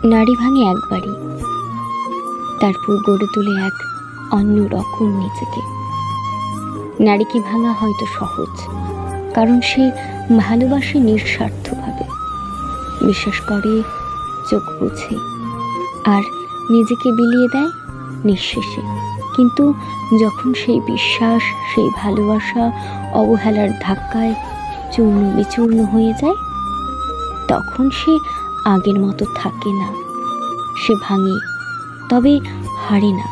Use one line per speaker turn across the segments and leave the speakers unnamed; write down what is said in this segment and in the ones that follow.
নাড়ি ভাঙে একবারই, তারপর গড়ে তোলে এক অন্য রকম নিজেকে। নারীকে ভাঙা হয়তো সহজ, কারণ সে ভালোবাসে নিঃস্বার্থভাবে, বিশ্বাস করে, চোখ বুঝে, আর নিজেকে বিলিয়ে দেয় নিঃশেষে। কিন্তু যখন সেই বিশ্বাস, সেই ভালোবাসা অবহেলার ধাক্কায় চূর্ণ বিচূর্ণ হয়ে যায়, তখন সে আগের মতো থাকে না। সে ভাঙে, তবে হারে না,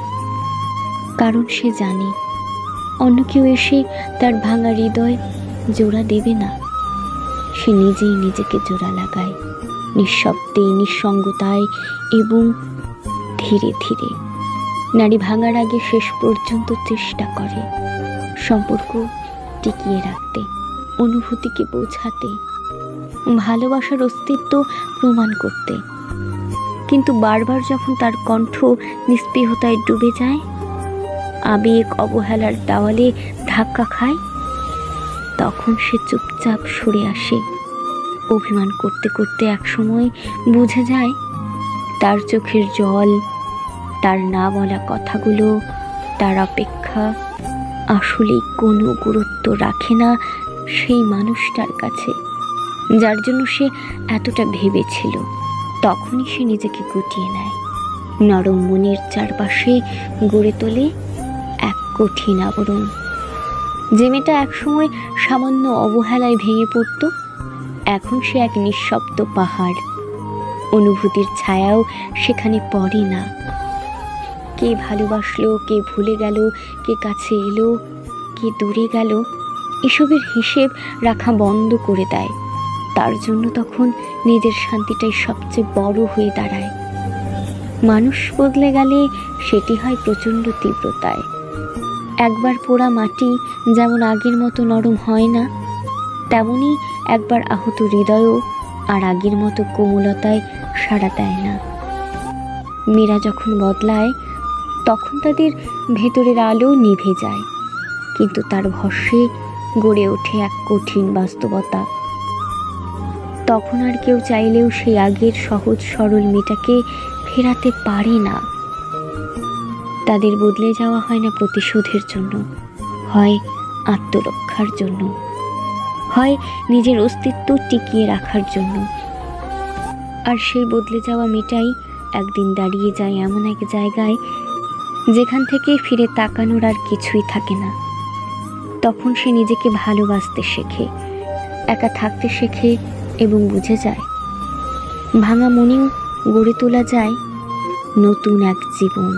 কারণ সে জানে অন্য কেউ এসে তার ভাঙা হৃদয় জোড়া দেবে না। সে নিজেই নিজেকে জোড়া লাগায়, নিঃশব্দে, নিঃসঙ্গতায় এবং ধীরে ধীরে। নারী ভাঙার আগে শেষ পর্যন্ত চেষ্টা করে সম্পর্ক টিকিয়ে রাখতে, অনুভূতিকে বোঝাতে, ভালোবাসার অস্তিত্ব প্রমাণ করতে। কিন্তু বারবার যখন তার কণ্ঠ নিস্পৃহতায় ডুবে যায়, আবেগ অবহেলার দেওয়ালে ধাক্কা খায়, তখন সে চুপচাপ সরে আসে। অভিমান করতে করতে একসময় বুঝে যায় তার চোখের জল, তার না বলা কথাগুলো, তার অপেক্ষা আসলেই কোনো গুরুত্ব রাখে না সেই মানুষটার কাছে যার জন্য সে এতটা ভেবেছিল। তখনই সে নিজেকে গুটিয়ে নেয়, নরম মনের চারপাশে গড়ে তোলে এক কঠিন আবরণ। যে মেয়েটা একসময় সামান্য অবহেলায় ভেঙে পড়ত, এখন সে এক নিঃশব্দ পাহাড়। অনুভূতির ছায়াও সেখানে পড়ে না। কে ভালোবাসলো, কে ভুলে গেল, কে কাছে এলো, কে দূরে গেল, এসবের হিসেব রাখা বন্ধ করে দেয়। তার জন্য তখন নিজের শান্তিটাই সবচেয়ে বড় হয়ে দাঁড়ায়। মানুষ বদলে গেলে সেটি হয় প্রচণ্ড তীব্রতায়। একবার পোড়া মাটি যেমন আগের মতো নরম হয় না, তেমনি একবার আহত হৃদয়ও আর আগের মতো কোমলতায় সাড়া দেয় না। মেয়েরা যখন বদলায়, তখন তাদের ভেতরের আলো নিভে যায়, কিন্তু তার ভস্মে গড়ে ওঠে এক কঠিন বাস্তবতা। তখন আর কেউ চাইলেও সেই আগের সহজ সরল মেয়েটাকে ফেরাতে পারে না। তাদের বদলে যাওয়া হয় না প্রতিশোধের জন্য, হয় আত্মরক্ষার জন্য, হয় নিজের অস্তিত্ব টিকিয়ে রাখার জন্য। আর সেই বদলে যাওয়া মেয়েটাই একদিন দাঁড়িয়ে যায় এমন এক জায়গায় যেখান থেকে ফিরে তাকানোর আর কিছুই থাকে না। তখন সে নিজেকে ভালোবাসতে শেখে, একা থাকতে শেখে এবং বুঝে যায় ভাঙা মনেও গড়ে তোলা যায় নতুন এক জীবন।